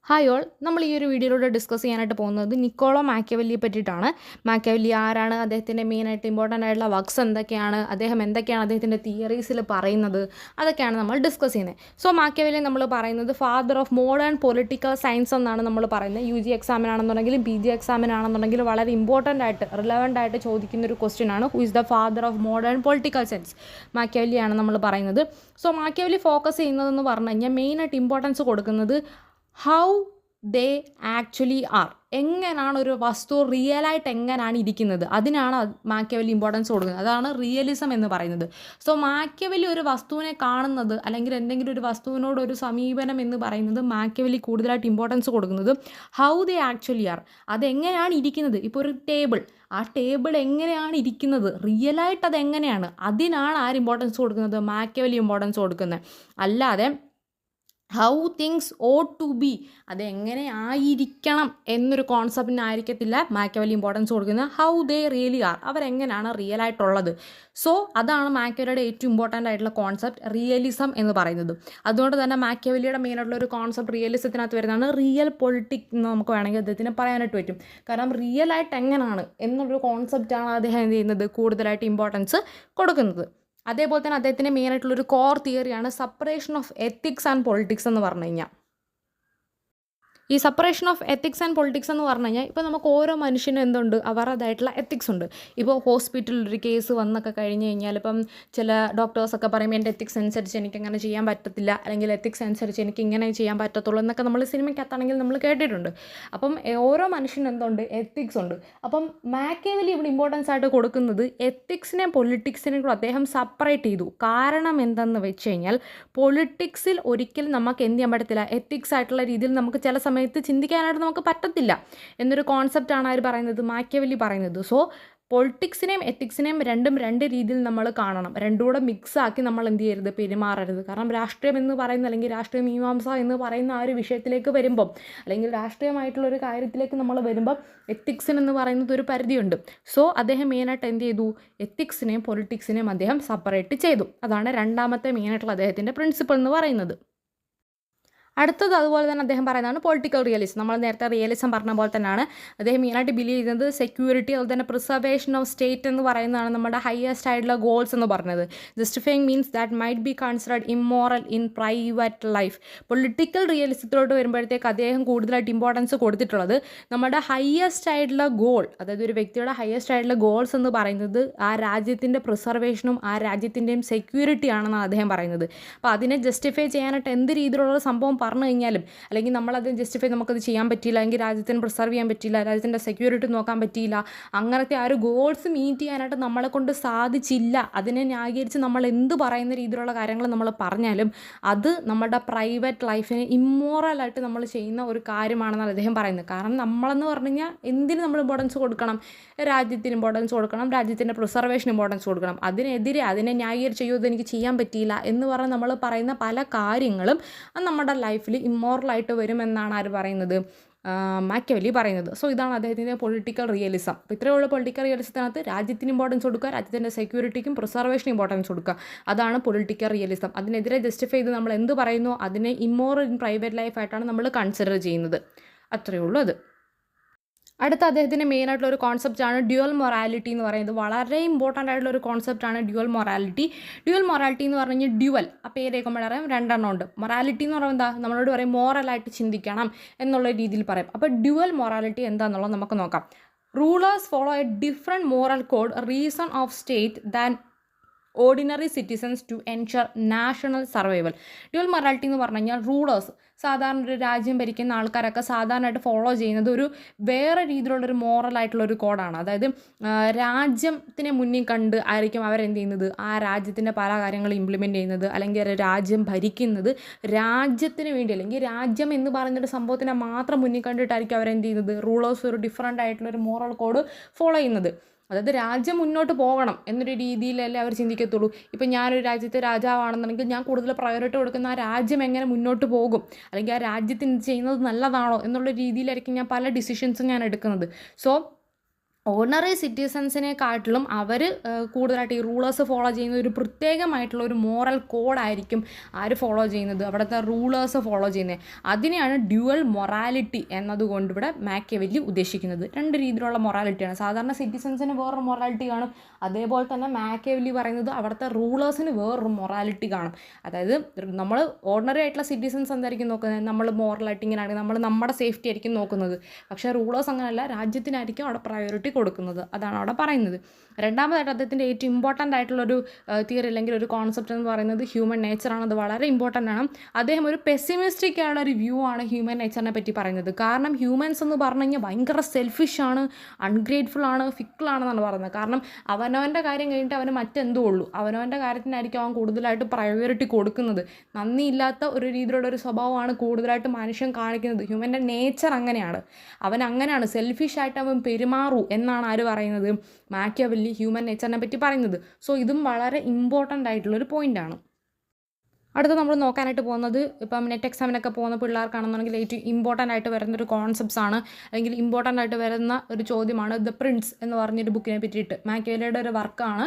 Hi all, നമ്മൾ ഈ ഒരു വീഡിയോയിലൂടെ ഡിസ്കസ് ചെയ്യാനായിട്ട് പോകുന്നത് നിക്കോളോ മാക്കിയവെല്ലിയെ പറ്റിയിട്ടാണ്. മാക്കിയവെല്ലി ആരാണ്, അദ്ദേഹത്തിൻ്റെ മെയിനായിട്ട് ഇമ്പോർട്ടൻ്റ് ആയിട്ടുള്ള വർക്ക്സ് എന്തൊക്കെയാണ്, അദ്ദേഹത്തിൻ്റെ അദ്ദേഹത്തിൻ്റെ തിയറീസിൽ പറയുന്നത്, അതൊക്കെയാണ് നമ്മൾ ഡിസ്കസ് ചെയ്യുന്നത്. സോ മാക്കിയവെല്ലി നമ്മൾ പറയുന്നത് father of modern political science എന്നാണ് നമ്മൾ പറയുന്നത്. UG എക്സാമിനാണെന്നുണ്ടെങ്കിലും PG എക്സാമിനാണെന്നുണ്ടെങ്കിലും വളരെ ഇമ്പോർട്ടൻ്റ് ആയിട്ട് റിലവൻ്റ് ആയിട്ട് ചോദിക്കുന്ന ഒരു ക്വസ്റ്റ്യൻ ആണ്. Who is the father of modern political science? മാക്കിയവെല്ലിയാണ് നമ്മൾ പറയുന്നത്. സോ മാക്കിയവെല്ലി ഫോക്കസ് ചെയ്യുന്നതെന്ന് പറഞ്ഞു കഴിഞ്ഞാൽ മെയിനായിട്ട് ഇമ്പോർട്ടൻസ് കൊടുക്കുന്നത് ഹൗ ദേ ആക്ച്വലി ആർ, എങ്ങനെയാണ് ഒരു വസ്തു റിയലായിട്ട് എങ്ങനെയാണ് ഇരിക്കുന്നത്, അതിനാണ് മാക്കിയവെല്ലി ഇമ്പോർട്ടൻസ് കൊടുക്കുന്നത്. അതാണ് റിയലിസം എന്ന് പറയുന്നത്. സോ മാക്കിയവെല്ലി ഒരു വസ്തുവിനെ കാണുന്നത് അല്ലെങ്കിൽ എന്തെങ്കിലും ഒരു വസ്തുവിനോട് ഒരു സമീപനം എന്ന് പറയുന്നത് മാക്കിയവെല്ലി കൂടുതലായിട്ട് ഇമ്പോർട്ടൻസ് കൊടുക്കുന്നത് ഹൗ ദേ ആക്ച്വലി ആർ, അതെങ്ങനെയാണ് ഇരിക്കുന്നത്. ഇപ്പോൾ ഒരു ടേബിൾ, ആ ടേബിൾ എങ്ങനെയാണ് ഇരിക്കുന്നത്, റിയലായിട്ട് അതെങ്ങനെയാണ്, അതിനാണ് ആര് ഇമ്പോർട്ടൻസ് കൊടുക്കുന്നത്? മാക്കിയവെല്ലി ഇമ്പോർട്ടൻസ് കൊടുക്കുന്നത്. അല്ലാതെ how things ought to be, അതെങ്ങനെ ആയിരിക്കണം എന്നൊരു കോൺസെപ്റ്റിനായിരിക്കത്തില്ല മാക്കിയവെല്ലി ഇമ്പോർട്ടൻസ് കൊടുക്കുന്നത്. ഹൗ ദേ റിയലി ആർ, അവരെങ്ങനെയാണ് റിയൽ ആയിട്ടുള്ളത്. സോ അതാണ് മാക്കിയവെല്ലിയുടെ ഏറ്റവും ഇമ്പോർട്ടൻ്റ് ആയിട്ടുള്ള കോൺസെപ്റ്റ് റിയലിസം എന്ന് പറയുന്നത്. അതുകൊണ്ട് തന്നെ മാക്കിയവെല്ലിയുടെ മെയിനായിട്ടുള്ള ഒരു കോൺസെപ്റ്റ് റിയലിസത്തിനകത്ത് വരുന്നതാണ് റിയൽ പൊളിറ്റിക് എന്ന് നമുക്ക് വേണമെങ്കിൽ അദ്ദേഹത്തിന് പറയാനായിട്ട് പറ്റും. കാരണം റിയൽ ആയിട്ട് എങ്ങനെയാണ് എന്നുള്ളൊരു കോൺസെപ്റ്റാണ് അദ്ദേഹം എന്ത് ചെയ്യുന്നത്, കൂടുതലായിട്ട് ഇമ്പോർട്ടൻസ് കൊടുക്കുന്നത്. അതേപോലെ തന്നെ അദ്ദേഹത്തിൻ്റെ മെയിനായിട്ടുള്ളൊരു കോർ തിയറിയാണ് separation of ethics and politics എന്ന് പറഞ്ഞു കഴിഞ്ഞാൽ. ഈ separation of ethics and politics എന്ന് പറഞ്ഞു കഴിഞ്ഞാൽ ഇപ്പോൾ നമുക്ക് ഓരോ മനുഷ്യനും എന്തുണ്ട്, അവരുടേതായിട്ടുള്ള എത്തിക്സ് ഉണ്ട്. ഇപ്പോൾ ഹോസ്പിറ്റലിൽ ഒരു കേസ് വന്നൊക്കെ കഴിഞ്ഞ് കഴിഞ്ഞാൽ ഇപ്പം ചില ഡോക്ടേഴ്സൊക്കെ പറയും എൻ്റെ എത്തിക്സ് അനുസരിച്ച് എനിക്കങ്ങനെ ചെയ്യാൻ പറ്റത്തില്ല, അല്ലെങ്കിൽ എത്തിക്സ് അനുസരിച്ച് എനിക്ക് ഇങ്ങനെ ചെയ്യാൻ പറ്റത്തുള്ളൂ എന്നൊക്കെ നമ്മൾ സിനിമയ്ക്കകത്താണെങ്കിൽ നമ്മൾ കേട്ടിട്ടുണ്ട്. അപ്പം ഓരോ മനുഷ്യനും എന്തുണ്ട്, എത്തിക്സ് ഉണ്ട്. അപ്പം മാക്കിയവെല്ലി ഇവിടെ ഇമ്പോർട്ടൻസ് ആയിട്ട് കൊടുക്കുന്നത് എത്തിക്സിനെയും പൊളിറ്റിക്സിനെയും കൂടെ അദ്ദേഹം സെപ്പറേറ്റ് ചെയ്തു. കാരണം എന്തെന്ന് വെച്ച് കഴിഞ്ഞാൽ പൊളിറ്റിക്സിൽ ഒരിക്കലും നമുക്ക് എന്ത് ചെയ്യാൻ പറ്റത്തില്ല, എത്തിക്സ് ആയിട്ടുള്ള രീതിയിൽ നമുക്ക് ചില സമയത്ത് ചിന്തിക്കാനായിട്ട് നമുക്ക് പറ്റത്തില്ല എന്നൊരു കോൺസെപ്റ്റാണ് ആര് പറയുന്നത്, മാക്കിയവെല്ലി പറയുന്നത്. സോ പൊളിറ്റിക്സിനെയും എത്തിക്സിനെയും രണ്ട് രീതിയിൽ നമ്മൾ കാണണം. രണ്ടും കൂടെ മിക്സ് ആക്കി നമ്മൾ എന്ത് ചെയ്യരുത്, പെരുമാറരുത്. കാരണം രാഷ്ട്രീയം എന്ന് പറയുന്ന അല്ലെങ്കിൽ രാഷ്ട്രീയ മീമാംസ എന്ന് പറയുന്ന ആ ഒരു വിഷയത്തിലേക്ക് വരുമ്പം, അല്ലെങ്കിൽ രാഷ്ട്രീയമായിട്ടുള്ളൊരു കാര്യത്തിലേക്ക് നമ്മൾ വരുമ്പം എത്തിക്സിന് എന്ന് പറയുന്നത് ഒരു പരിധിയുണ്ട്. സോ അദ്ദേഹം മെയിനായിട്ട് എന്ത് ചെയ്തു, എത്തിക്സിനെയും പൊളിറ്റിക്സിനെയും അദ്ദേഹം സെപ്പറേറ്റ് ചെയ്തു. അതാണ് രണ്ടാമത്തെ മെയിനായിട്ടുള്ള അദ്ദേഹത്തിൻ്റെ പ്രിൻസിപ്പിൾ എന്ന് പറയുന്നത്. അടുത്തത് അതുപോലെ തന്നെ അദ്ദേഹം പറയുന്നതാണ് പൊളിറ്റിക്കൽ റിയലിസം. നമ്മൾ നേരത്തെ റിയലിസം പറഞ്ഞ പോലെ തന്നെയാണ് അദ്ദേഹം മെയിനായിട്ട് ബിലീവ് ചെയ്യുന്നത് സെക്യൂരിറ്റി, അതുപോലെ തന്നെ പ്രിസർവേഷൻ ഓഫ് സ്റ്റേറ്റ് എന്ന് പറയുന്നതാണ് നമ്മുടെ ഹയസ്റ്റ് ആയിട്ടുള്ള ഗോൾസ് എന്ന് പറഞ്ഞത്. Justifying means that might be considered immoral in private life. Political റിയലിസത്തിലോട്ട് വരുമ്പോഴത്തേക്ക് അദ്ദേഹം കൂടുതലായിട്ട് ഇമ്പോർട്ടൻസ് കൊടുത്തിട്ടുള്ളത് നമ്മുടെ ഹയസ്റ്റ് ആയിട്ടുള്ള ഗോൾ, അതായത് ഒരു വ്യക്തിയുടെ ഹയസ്റ്റ് ആയിട്ടുള്ള ഗോൾസ് എന്ന് പറയുന്നത് ആ രാജ്യത്തിൻ്റെ പ്രിസർവേഷനും ആ രാജ്യത്തിൻ്റെയും സെക്യൂരിറ്റി ആണെന്നാണ് അദ്ദേഹം പറയുന്നത്. അപ്പോൾ അതിനെ ജസ്റ്റിഫൈ ചെയ്യാനായിട്ട് എന്ത് രീതിയിലുള്ള സംഭവം പറഞ്ഞു കഴിഞ്ഞാലും, അല്ലെങ്കിൽ നമ്മളത് ജസ്റ്റിഫൈ നമുക്കത് ചെയ്യാൻ പറ്റിയില്ല, അല്ലെങ്കിൽ രാജ്യത്തിന് പ്രിസർവ് ചെയ്യാൻ പറ്റിയില്ല, രാജ്യത്തിൻ്റെ സെക്യൂരിറ്റി നോക്കാൻ പറ്റിയില്ല, അങ്ങനത്തെ ആ ഒരു ഗോൾസ് മീറ്റ് ചെയ്യാനായിട്ട് നമ്മളെ കൊണ്ട് സാധിച്ചില്ല, അതിനെ ന്യായീകരിച്ച് നമ്മൾ എന്ത് പറയുന്ന രീതിയിലുള്ള കാര്യങ്ങൾ നമ്മൾ പറഞ്ഞാലും അത് നമ്മുടെ പ്രൈവറ്റ് ലൈഫിന് ഇമ്മോറലായിട്ട് നമ്മൾ ചെയ്യുന്ന ഒരു കാര്യമാണെന്നാണ് അദ്ദേഹം പറയുന്നത്. കാരണം നമ്മളെന്ന് പറഞ്ഞു കഴിഞ്ഞാൽ എന്തിന് നമ്മൾ ഇമ്പോർട്ടൻസ് കൊടുക്കണം, രാജ്യത്തിന് ഇമ്പോർട്ടൻസ് കൊടുക്കണം, രാജ്യത്തിൻ്റെ പ്രിസർവേഷൻ ഇമ്പോർട്ടൻസ് കൊടുക്കണം. അതിനെതിരെ അതിനെ ന്യായീകരിച്ച് ചെയ്യോ ഇതെനിക്ക് ചെയ്യാൻ പറ്റിയില്ല എന്ന് പറഞ്ഞ് നമ്മൾ പറയുന്ന പല കാര്യങ്ങളും നമ്മുടെ ലൈഫിൽ ഇമ്മോറലായിട്ട് വരുമെന്നാണ് ആര് പറയുന്നത്, മാക്കിയവെല്ലി പറയുന്നത്. സോ ഇതാണ് അദ്ദേഹത്തിൻ്റെ പൊളിറ്റിക്കൽ റിയലിസം. അപ്പോൾ ഇത്രയുള്ള പൊളിറ്റിക്കൽ റിയലിസത്തിനകത്ത് രാജ്യത്തിന് ഇമ്പോർട്ടൻസ് കൊടുക്കുക, രാജ്യത്തിൻ്റെ സെക്യൂരിറ്റിക്കും പ്രിസർവേഷനും ഇമ്പോർട്ടൻസ് കൊടുക്കുക, അതാണ് പൊളിറ്റിക്കൽ റിയലിസം. അതിനെതിരെ ജസ്റ്റിഫൈ ചെയ്ത് നമ്മൾ എന്ത് പറയുന്നു അതിനെ ഇമ്മോറൽ ഇൻ പ്രൈവറ്റ് ലൈഫായിട്ടാണ് നമ്മൾ കൺസിഡർ ചെയ്യുന്നത്. അത്രയേ ഉള്ളൂ അത്. അടുത്ത അദ്ദേഹത്തിൻ്റെ മെയിനായിട്ടുള്ള ഒരു കോൺസെപ്റ്റാണ് ഡ്യുവൽ മൊറാലിറ്റി എന്ന് പറയുന്നത്. വളരെ ഇമ്പോർട്ടൻ്റ് ആയിട്ടുള്ള ഒരു കോൺസെപ്റ്റാണ് ഡ്യുവൽ മൊറാലിറ്റി. ഡ്യുവൽ മൊറാലിറ്റി എന്ന് പറഞ്ഞു കഴിഞ്ഞാൽ ഡ്യുവൽ, ആ പേരേക്കുമ്പോൾ അറിയാം രണ്ടെണ്ണം ഉണ്ട്. മൊറാലിറ്റി എന്ന് പറയുന്നത് എന്താ, നമ്മളോട് പറയും മോറലായിട്ട് ചിന്തിക്കണം എന്നുള്ള രീതിയിൽ പറയും. അപ്പോൾ ഡ്യുവൽ മൊറാലിറ്റി എന്താണെന്നുള്ളത് നമുക്ക് നോക്കാം. Rulers follow a different moral code reason of state than ordinary citizens to ensure national survival. Dual morality എന്ന് പറഞ്ഞു കഴിഞ്ഞാൽ റൂളേഴ്സ്, സാധാരണ ഒരു രാജ്യം ഭരിക്കുന്ന ആൾക്കാരൊക്കെ സാധാരണയായിട്ട് ഫോളോ ചെയ്യുന്നത് ഒരു വേറെ രീതിയിലുള്ളൊരു മോറലായിട്ടുള്ളൊരു കോഡാണ്. അതായത് രാജ്യത്തിനെ മുന്നിൽ കണ്ട് ആയിരിക്കും അവരെന്ത് ചെയ്യുന്നത്, ആ രാജ്യത്തിൻ്റെ പല കാര്യങ്ങളും ഇംപ്ലിമെൻറ്റ് ചെയ്യുന്നത്, അല്ലെങ്കിൽ രാജ്യം ഭരിക്കുന്നത് രാജ്യത്തിന് വേണ്ടി, അല്ലെങ്കിൽ രാജ്യം എന്ന് പറയുന്നൊരു സംഭവത്തിനെ മാത്രം മുന്നിൽ കണ്ടിട്ടായിരിക്കും അവരെന്ത് ചെയ്യുന്നത്, റൂളേഴ്സ് ഒരു ഡിഫറൻ്റ് ആയിട്ടുള്ളൊരു മോറൽ കോഡ് ഫോളോ ചെയ്യുന്നത്. അതായത് രാജ്യം മുന്നോട്ട് പോകണം എന്നൊരു രീതിയിലല്ലേ അവർ ചിന്തിക്കത്തുള്ളൂ. ഇപ്പം ഞാനൊരു രാജ്യത്തെ രാജാവാണെന്നുണ്ടെങ്കിൽ ഞാൻ കൂടുതൽ പ്രയോറിറ്റി കൊടുക്കുന്ന ആ രാജ്യം എങ്ങനെ മുന്നോട്ട് പോകും, അല്ലെങ്കിൽ ആ രാജ്യത്തിന് ചെയ്യുന്നത് നല്ലതാണോ എന്നുള്ള രീതിയിലായിരിക്കും ഞാൻ പല ഡിസിഷൻസും ഞാൻ എടുക്കുന്നത്. സോ ഓർഡിനറി സിറ്റിസൺസിനെക്കാട്ടിലും അവർ കൂടുതലായിട്ട് ഈ റൂളേഴ്സ് ഫോളോ ചെയ്യുന്ന ഒരു പ്രത്യേകമായിട്ടുള്ള ഒരു മോറൽ കോഡായിരിക്കും ആര് ഫോളോ ചെയ്യുന്നത്, അവിടുത്തെ റൂളേഴ്സ് ഫോളോ ചെയ്യുന്നത്. അതിനെയാണ് ഡ്യുവൽ മൊറാലിറ്റി എന്നതുകൊണ്ട് ഇവിടെ മാക്കിയവെല്ലി ഉദ്ദേശിക്കുന്നത്. രണ്ട് രീതിയിലുള്ള മൊറാലിറ്റിയാണ്. സാധാരണ സിറ്റിസൺസിന് വേറൊരു മൊറാലിറ്റി കാണും, അതേപോലെ തന്നെ മാക്കിയവെല്ലി പറയുന്നത് അവിടുത്തെ റൂളേഴ്സിന് വേറൊരു മൊറാലിറ്റി കാണും. അതായത് നമ്മൾ ഓർഡിനറി ആയിട്ടുള്ള സിറ്റിസൺസ് എന്തായിരിക്കും നോക്കുന്നത്, നമ്മൾ മോറലായിട്ട് ഇങ്ങനെയാണെങ്കിൽ നമ്മൾ നമ്മുടെ സേഫ്റ്റി ആയിരിക്കും നോക്കുന്നത്. പക്ഷേ റൂളേഴ്സ് അങ്ങനെയല്ല, രാജ്യത്തിനായിരിക്കും അവിടെ പ്രയോറിറ്റി കൊടുക്കുന്നത്. അതാണ് അവിടെ പറയുന്നത്. രണ്ടാമതായിട്ട് അദ്ദേഹത്തിൻ്റെ ഏറ്റവും ഇമ്പോർട്ടൻ്റ് ആയിട്ടുള്ളൊരു തിയറി അല്ലെങ്കിൽ ഒരു കോൺസെപ്റ്റ് എന്ന് പറയുന്നത് ഹ്യൂമൻ നേച്ചറാണ്. അത് വളരെ ഇമ്പോർട്ടൻ്റ് ആണ്. അദ്ദേഹം ഒരു പെസിമിസ്റ്റിക് ആയുള്ള ഒരു വ്യൂ ആണ് ഹ്യൂമൻ നേച്ചറിനെ പറ്റി പറയുന്നത്. കാരണം ഹ്യൂമൻസ് എന്ന് പറഞ്ഞു കഴിഞ്ഞാൽ ഭയങ്കര സെൽഫിഷാണ്, അൺഗ്രേറ്റ്ഫുൾ ആണ്, ഫിക്കിളാണെന്നാണ് പറയുന്നത്. കാരണം അവനവൻ്റെ കാര്യം കഴിഞ്ഞിട്ട് അവന് മറ്റെന്തോ ഉള്ളൂ, അവനവൻ്റെ കാര്യത്തിനായിരിക്കും അവൻ കൂടുതലായിട്ട് പ്രയോറിറ്റി കൊടുക്കുന്നത്. നന്ദിയില്ലാത്ത ഒരു രീതിയിലുള്ള ഒരു സ്വഭാവമാണ് കൂടുതലായിട്ട് മനുഷ്യൻ കാണിക്കുന്നത്. ഹ്യൂമൻ്റെ നേച്ചർ അങ്ങനെയാണ്, അവൻ അങ്ങനെയാണ്, സെൽഫിഷായിട്ട് അവൻ പെരുമാറൂ എന്നാണ് ആര് പറയുന്നത്, മാക്കിയവെല്ലി ഹ്യൂമൻ നേച്ചറിനെ പറ്റി പറയുന്നത്. സോ ഇതും വളരെ ഇമ്പോർട്ടൻ്റ് ആയിട്ടുള്ളൊരു പോയിൻ്റാണ്. അടുത്ത നമ്മൾ നോക്കാനായിട്ട് പോകുന്നത് ഇപ്പം നെറ്റ് എക്സാമിനൊക്കെ പോകുന്ന പിള്ളേർക്കാണെന്നുണ്ടെങ്കിൽ ഏറ്റവും ഇമ്പോർട്ടൻ്റ് ആയിട്ട് വരുന്നൊരു കോൺസെപ്റ്റ്സ് ആണ്, അല്ലെങ്കിൽ ഇമ്പോർട്ടൻ്റ് ആയിട്ട് വരുന്ന ഒരു ചോദ്യമാണ് ദ പ്രിൻസ് എന്ന് പറഞ്ഞൊരു ബുക്കിനെ പറ്റിയിട്ട്. മാക്കിയവെല്ലിയുടെ ഒരു വർക്കാണ്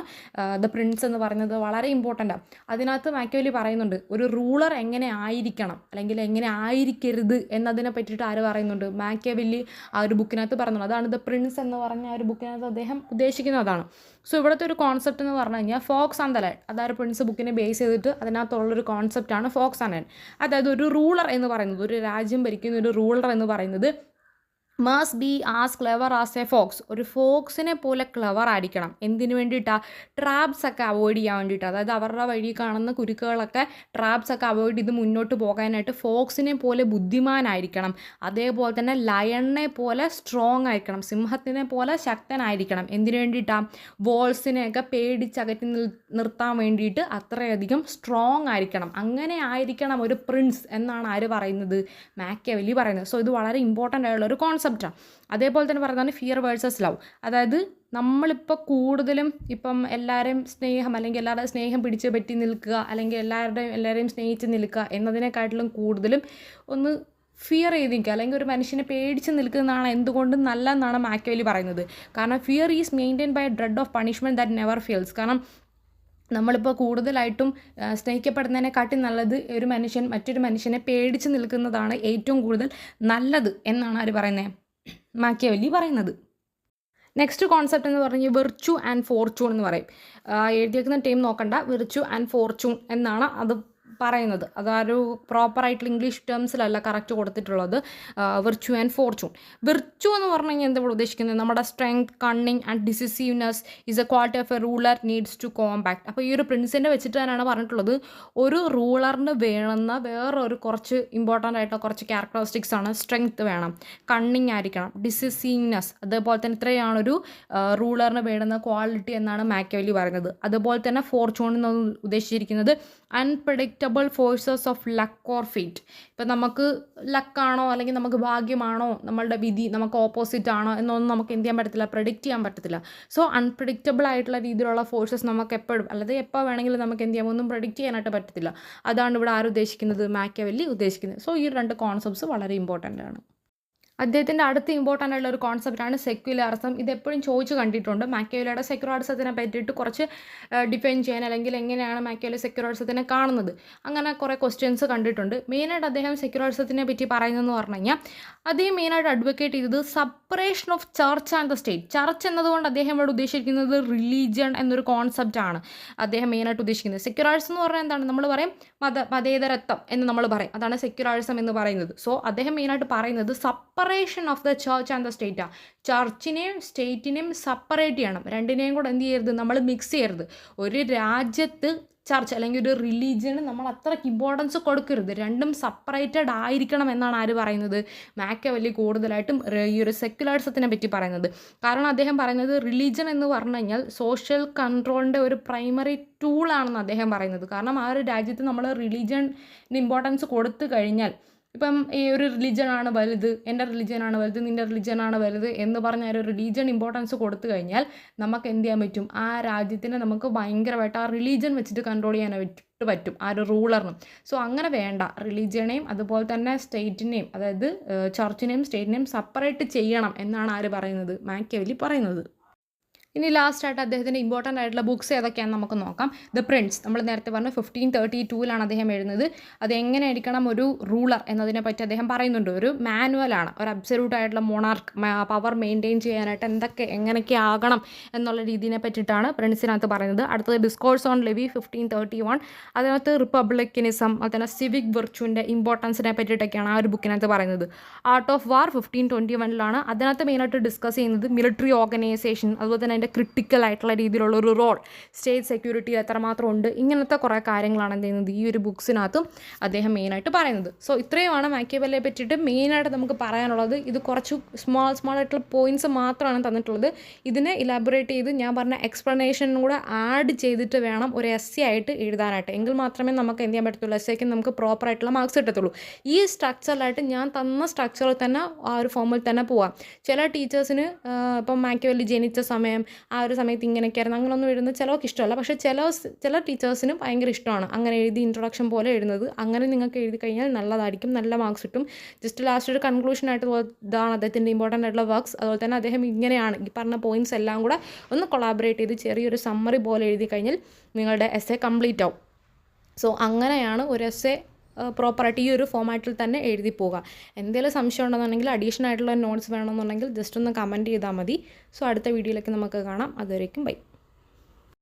ദ പ്രിൻസ് എന്ന് പറയുന്നത്. വളരെ ഇമ്പോർട്ടൻ്റാണ്. അതിനകത്ത് മാക്കിയവെല്ലി പറയുന്നുണ്ട് ഒരു റൂളർ എങ്ങനെ ആയിരിക്കണം അല്ലെങ്കിൽ എങ്ങനെ ആയിരിക്കരുത് എന്നതിനെ പറ്റിയിട്ട് ആര് പറയുന്നുണ്ട്, മാക്കിയവെല്ലി ആ ഒരു ബുക്കിനകത്ത് പറയുന്നുണ്ട്. അതാണ് ദ പ്രിൻസ് എന്ന് പറഞ്ഞ ആ ഒരു ബുക്കിനകത്ത് അദ്ദേഹം ഉദ്ദേശിക്കുന്നതാണ്. സോ ഇവിടുത്തെ ഒരു കോൺസെപ്റ്റ് എന്ന് പറഞ്ഞു കഴിഞ്ഞാൽ ഫോക്സ് ആൻഡ് ദ ലയൺ, അതായത് പ്രിൻസ് ബുക്കിനെ ബേസ് ചെയ്തിട്ട് അതിനകത്തുള്ളൊരു കോൺസെപ്റ്റാണ് ഫോക്സ് ആൻഡ് ലയൺ. അതായത് ഒരു റൂളർ എന്ന് പറയുന്നത്, ഒരു രാജ്യം ഭരിക്കുന്ന ഒരു റൂളർ എന്ന് പറയുന്നത് must be as clever as a fox, ഒരു ഫോക്സിനെ പോലെ ക്ലെവർ ആയിരിക്കണം. എന്തിനു വേണ്ടിയിട്ടാണ്, ട്രാപ്സ് ഒക്കെ അവോയ്ഡ് ചെയ്യാൻ വേണ്ടിയിട്ട്. അതായത് അവരുടെ വഴി കാണുന്ന കുരുക്കുകളൊക്കെ, ട്രാപ്സ് ഒക്കെ അവോയ്ഡ് ചെയ്ത് മുന്നോട്ട് പോകാനായിട്ട് ഫോക്സിനെ പോലെ ബുദ്ധിമാനായിരിക്കണം. അതേപോലെ തന്നെ ലയണിനെ പോലെ സ്ട്രോങ് ആയിരിക്കണം, സിംഹത്തിനെ പോലെ ശക്തനായിരിക്കണം. എന്തിനു വേണ്ടിയിട്ടാണ്, വോൾസിനെയൊക്കെ പേടിച്ചകറ്റി നിർത്താൻ വേണ്ടിയിട്ട് അത്രയധികം സ്ട്രോങ് ആയിരിക്കണം. അങ്ങനെ ആയിരിക്കണം ഒരു പ്രിൻസ് എന്നാണ് ആര് പറയുന്നത്, മാക്കിയവെല്ലി പറയുന്നത്. സോ ഇത് വളരെ ഇമ്പോർട്ടൻ്റ് ആയുള്ള ഒരു കോൺസെപ്റ്റാണ്. അതേപോലെ തന്നെ പറയുന്നതാണ് ഫിയർ വേഴ്സസ് ലവ്. അതായത് നമ്മളിപ്പോൾ കൂടുതലും ഇപ്പം എല്ലാവരെയും സ്നേഹം അല്ലെങ്കിൽ എല്ലാവരുടെയും സ്നേഹം പിടിച്ച് പറ്റി നിൽക്കുക അല്ലെങ്കിൽ എല്ലാവരെയും സ്നേഹിച്ച് നിൽക്കുക എന്നതിനെക്കാട്ടിലും കൂടുതലും ഒന്ന് ഫിയർ ചെയ്ത് നിൽക്കുക അല്ലെങ്കിൽ ഒരു മനുഷ്യനെ പേടിച്ച് നിൽക്കുന്നതാണ് എന്തുകൊണ്ടും നല്ലതെന്നാണ് മാക്കിയവെല്ലി പറയുന്നത്. കാരണം fear is maintain by dread of punishment that never fails. കാരണം നമ്മളിപ്പോൾ കൂടുതലായിട്ടും സ്നേഹിക്കപ്പെടുന്നതിനെക്കാട്ടി നല്ലത് ഒരു മനുഷ്യൻ മറ്റൊരു മനുഷ്യനെ പേടിച്ച് നിൽക്കുന്നതാണ് ഏറ്റവും കൂടുതൽ നല്ലത് എന്നാണ് ആര് പറയുന്നത്, മാക്കിയവെല്ലി പറയുന്നത്. നെക്സ്റ്റ് കോൺസെപ്റ്റ് എന്ന് പറഞ്ഞാൽ വിർച്യു ആൻഡ് ഫോർച്യൂൺ എന്ന് പറയും. എഴുതിയേക്കുന്ന ടൈം നോക്കണ്ട, വിർച്യു ആൻഡ് ഫോർച്യൂൺ എന്നാണ് അത് പറയുന്നത്. അതൊരു പ്രോപ്പറായിട്ടുള്ള ഇംഗ്ലീഷ് ടേംസിലല്ല കറക്റ്റ് കൊടുത്തിട്ടുള്ളത്. Virtue and fortune. വിർച്യു എന്ന് പറഞ്ഞു കഴിഞ്ഞാൽ എന്താ ഉദ്ദേശിക്കുന്നത്, നമ്മുടെ strength, cunning and decisiveness is a quality of a ruler needs to compact. അപ്പോൾ ഈ ഒരു പ്രിൻസിൻ്റെ വെച്ചിട്ട് തന്നെയാണ് പറഞ്ഞിട്ടുള്ളത് ഒരു റൂളറിന് വേണമെന്ന വേറൊരു കുറച്ച് ഇമ്പോർട്ടൻ്റ് ആയിട്ടുള്ള കുറച്ച് ക്യാരക്ടറിസ്റ്റിക്സ് ആണ്. സ്ട്രെങ്ത് വേണം, കണ്ണിങ് ആയിരിക്കണം, ഡിസിസീവ്നെസ്, അതേപോലെ തന്നെ ഇത്രയാണ് ഒരു റൂളറിന് വേണ്ടുന്ന ക്വാളിറ്റി എന്നാണ് മാക്കിയവെല്ലി പറയുന്നത്. അതുപോലെ തന്നെ ഫോർച്യൂൺ എന്ന് ഉദ്ദേശിച്ചിരിക്കുന്നത് unpredictable forces of luck or fate. ഇപ്പം നമുക്ക് ലക്കാണോ അല്ലെങ്കിൽ നമുക്ക് ഭാഗ്യമാണോ നമ്മളുടെ വിധി നമുക്ക് ഓപ്പോസിറ്റ് ആണോ എന്നൊന്നും നമുക്ക് എന്ത് ചെയ്യാൻ പറ്റത്തില്ല, പ്രെഡിക്റ്റ് ചെയ്യാൻ പറ്റത്തില്ല. സോ അൺപ്രഡിക്റ്റബിൾ ആയിട്ടുള്ള രീതിയിലുള്ള ഫോഴ്സസ് നമുക്ക് എപ്പോഴും അല്ലാതെ എപ്പോൾ വേണമെങ്കിലും നമുക്ക് എന്ത് ചെയ്യാം, ഒന്നും പ്രെഡിക്റ്റ് ചെയ്യാനായിട്ട് പറ്റത്തില്ല. അതാണ് ഇവിടെ ആര് ഉദ്ദേശിക്കുന്നത്, മാക്കിയവെല്ലി ഉദ്ദേശിക്കുന്നത്. സോ ഈ രണ്ട് കോൺസെപ്റ്റ്സ് വളരെ ഇമ്പോർട്ടൻ്റ് ആണ്. അദ്ദേഹത്തിൻ്റെ അടുത്ത ഇമ്പോർട്ടൻ്റ് ആയിട്ടുള്ള ഒരു കോൺസെപ്റ്റാണ് സെക്യുലറിസം. ഇതെപ്പോഴും ചോദിച്ചു കണ്ടിട്ടുണ്ട്. മാക്കിയവെല്ലിയുടെ സെക്യുലറിസത്തിനെ പറ്റിയിട്ട് കുറച്ച് ഡിഫൈൻ ചെയ്യാൻ അല്ലെങ്കിൽ എങ്ങനെയാണ് മാക്കിയവെല്ലി സെക്യുലറിസത്തിനെ കാണുന്നത്, അങ്ങനെ കുറേ ക്വസ്റ്റ്യൻസ് കണ്ടിട്ടുണ്ട്. മെയിനായിട്ട് അദ്ദേഹം സെക്യുലറിസത്തിനെ പറ്റി പറയുന്നതെന്ന് പറഞ്ഞു കഴിഞ്ഞാൽ അദ്ദേഹം മെയിനായിട്ട് അഡ്വക്കേറ്റ് ചെയ്തത് separation of church and the state. Church എന്നതുകൊണ്ട് അദ്ദേഹം ഇവിടെ ഉദ്ദേശിക്കുന്നത് റിലീജിയൻ എന്നൊരു കോൺസെപ്റ്റാണ് അദ്ദേഹം മെയിനായിട്ട് ഉദ്ദേശിക്കുന്നത്. സെക്യുലറിസം എന്ന് പറഞ്ഞാൽ എന്താണ്, നമ്മൾ പറയും മതേതരത്വം എന്ന് നമ്മൾ പറയും, അതാണ് സെക്യുലറിസം എന്ന് പറയുന്നത്. സോ അദ്ദേഹം മെയിനായിട്ട് പറയുന്നത് separation of the church and the സ്റ്റേറ്റാണ്. ചർച്ചിനെയും സ്റ്റേറ്റിനെയും സെപ്പറേറ്റ് ചെയ്യണം, രണ്ടിനെയും കൂടെ എന്ത് ചെയ്യരുത്, നമ്മൾ മിക്സ് ചെയ്യരുത്. ഒരു രാജ്യത്ത് ചർച്ച് അല്ലെങ്കിൽ ഒരു റിലീജിയന് നമ്മൾ അത്രയ്ക്ക് ഇമ്പോർട്ടൻസ് കൊടുക്കരുത്, രണ്ടും സെപ്പറേറ്റഡ് ആയിരിക്കണം എന്നാണ് ആര് പറയുന്നത്, മാക്കിയവെല്ലി കൂടുതലായിട്ടും ഈ ഒരു സെക്യുലറിസത്തിനെ പറ്റി പറയുന്നത്. കാരണം അദ്ദേഹം പറയുന്നത് റിലീജിയൻ എന്ന് പറഞ്ഞു കഴിഞ്ഞാൽ സോഷ്യൽ കൺട്രോളിൻ്റെ ഒരു പ്രൈമറി ടൂളാണെന്ന് അദ്ദേഹം പറയുന്നത്. കാരണം ആ ഒരു രാജ്യത്ത് നമ്മൾ റിലീജിയന് ഇമ്പോർട്ടൻസ് കൊടുത്തു കഴിഞ്ഞാൽ ഇപ്പം ഈ ഒരു റിലീജിയനാണ് വലുത്, എൻ്റെ റിലീജിയനാണ് വലുത്, നിൻ്റെ റിലീജിയനാണ് വലുത് എന്ന് പറഞ്ഞ ഒരു റിലീജിയൻ ഇമ്പോർട്ടൻസ് കൊടുത്തു കഴിഞ്ഞാൽ നമുക്ക് എന്ത് ചെയ്യാൻ പറ്റും, ആ രാജ്യത്തിനെ നമുക്ക് ഭയങ്കരമായിട്ട് ആ റിലീജിയൻ വെച്ചിട്ട് കൺട്രോൾ ചെയ്യാനായിട്ട് പറ്റും ആ ഒരു റൂളറിനും. സോ അങ്ങനെ വേണ്ട, റിലീജിയനെയും അതുപോലെ തന്നെ സ്റ്റേറ്റിനെയും, അതായത് ചർച്ചിനെയും സ്റ്റേറ്റിനെയും സെപ്പറേറ്റ് ചെയ്യണം എന്നാണ് ആര് പറയുന്നത്, മാക്കിയവെല്ലി പറയുന്നത്. ഇനി ലാസ്റ്റായിട്ട് അദ്ദേഹത്തിൻ്റെ ഇമ്പോർട്ടൻ്റ് ആയിട്ടുള്ള ബുക്സ് ഏതൊക്കെയാണെന്ന് നമുക്ക് നോക്കാം. ദ പ്രിൻസ്, നമ്മൾ നേരത്തെ പറഞ്ഞു 1532 അദ്ദേഹം എഴുതുന്നത്. അത് എങ്ങനെയായിരിക്കണം ഒരു റൂളർ എന്നതിനെ പറ്റി അദ്ദേഹം പറയുന്നുണ്ട്. ഒരു മാനുവലാണ്, ഒരു അബ്സല്യൂട്ട് ആയിട്ടുള്ള മൊണാർക്ക് പവർ മെയിൻറ്റെയിൻ ചെയ്യാനായിട്ട് എങ്ങനെയൊക്കെ ആകണം എന്നുള്ള രീതിയെ പറ്റിയിട്ടാണ് പ്രിൻസിനകത്ത് പറയുന്നത്. അടുത്തത് ഡിസ്കോഴ്സ് ഓൺ ലെവി 1531, അതിനകത്ത് റിപ്പബ്ലിക്കനിസം, അതുപോലെ സിവിക് വിർച്യുവിൻ്റെ ഇമ്പോർട്ടൻസിനെ പറ്റിയിട്ടൊക്കെയാണ് ആ ഒരു ബുക്കിനകത്ത് പറയുന്നത്. ആർട്ട് ഓഫ് വാർ 1521 അതിനകത്ത് മെയിനായിട്ട് ഡിസ്കസ് ചെയ്യുന്നത് മിലിറ്ററി ഓർഗനൈസേഷൻ, അതുപോലെ തന്നെ ക്രിട്ടിക്കൽ ആയിട്ടുള്ള രീതിയിലുള്ള ഒരു റോൾ സ്റ്റേറ്റ് സെക്യൂരിറ്റി എത്രമാത്രം ഉണ്ട്, ഇങ്ങനത്തെ കുറേ കാര്യങ്ങളാണ് എന്ത് ചെയ്യുന്നത് ഈ ഒരു ബുക്സിനകത്തും അദ്ദേഹം മെയിനായിട്ട് പറയുന്നത്. സോ ഇത്രയുമാണ് മാക്കിയവെല്ലിയെ പറ്റിയിട്ട് മെയിനായിട്ട് നമുക്ക് പറയാനുള്ളത്. ഇത് കുറച്ച് സ്മോൾ ആയിട്ടുള്ള പോയിൻറ്റ്സ് മാത്രമാണ് തന്നിട്ടുള്ളത്. ഇതിനെ ഇലാബറേറ്റ് ചെയ്ത് ഞാൻ പറഞ്ഞ എക്സ്പ്ലനേഷനും കൂടെ ആഡ് ചെയ്തിട്ട് വേണം ഒരു എസ്സേ ആയിട്ട് എഴുതാനായിട്ട്. എങ്കിൽ മാത്രമേ നമുക്ക് എന്ത് ചെയ്യാൻ പറ്റത്തുള്ളൂ, എസ്സേക്ക് നമുക്ക് പ്രോപ്പറായിട്ടുള്ള മാർക്സ് കിട്ടത്തുള്ളൂ. ഈ സ്ട്രക്ചറിലായിട്ട് ഞാൻ തന്ന സ്ട്രക്ചറിൽ തന്നെ ആ ഒരു ഫോമിൽ തന്നെ പോവാം. ചില ടീച്ചേഴ്സിന് ഇപ്പം മാക്കിയവെല്ലി ജനിച്ച സമയം, ആ ഒരു സമയത്ത് ഇങ്ങനെയൊക്കെയായിരുന്നു അങ്ങനെയൊന്നും എഴുതുന്നത് ചിലർക്ക് ഇഷ്ടമല്ല. പക്ഷേ ചില ടീച്ചേഴ്സിന് ഭയങ്കര ഇഷ്ടമാണ് അങ്ങനെ എഴുതി ഇൻട്രൊഡക്ഷൻ പോലെ എഴുതുന്നത്. അങ്ങനെ നിങ്ങൾക്ക് എഴുതി കഴിഞ്ഞാൽ നല്ലതായിരിക്കും, നല്ല മാർക്സ് കിട്ടും. ജസ്റ്റ് ലാസ്റ്റ് ഒരു കൺക്ലൂഷനായിട്ട് ഇതാണ് അദ്ദേഹത്തിൻ്റെ ഇമ്പോർട്ടൻ്റ് ആയിട്ടുള്ള വർക്ക്സ്. അതുപോലെ തന്നെ അദ്ദേഹം ഇങ്ങനെയാണ് ഈ പറഞ്ഞ പോയിൻറ്റ്സ് എല്ലാം കൂടെ ഒന്ന് കൊളാബറേറ്റ് ചെയ്ത് ചെറിയൊരു സമ്മറി പോലെ എഴുതി കഴിഞ്ഞാൽ നിങ്ങളുടെ എസ്സേ കംപ്ലീറ്റ് ആവും. സോ അങ്ങനെയാണ് ഒരു എസ്സേ പ്രോപ്പറായിട്ട് ഈ ഒരു ഫോമാറ്റിൽ തന്നെ എഴുതി പോകുക. എന്തെങ്കിലും സംശയം ഉണ്ടെന്നുണ്ടെങ്കിൽ അഡീഷണൽ ആയിട്ടുള്ള നോട്ട്സ് വേണമെന്നുണ്ടെങ്കിൽ ജസ്റ്റ് ഒന്ന് കമൻറ്റ് ചെയ്താൽ മതി. സോ അടുത്ത വീഡിയോയിലേക്ക് നമുക്ക് കാണാം. അതുവരേക്കും ബൈ.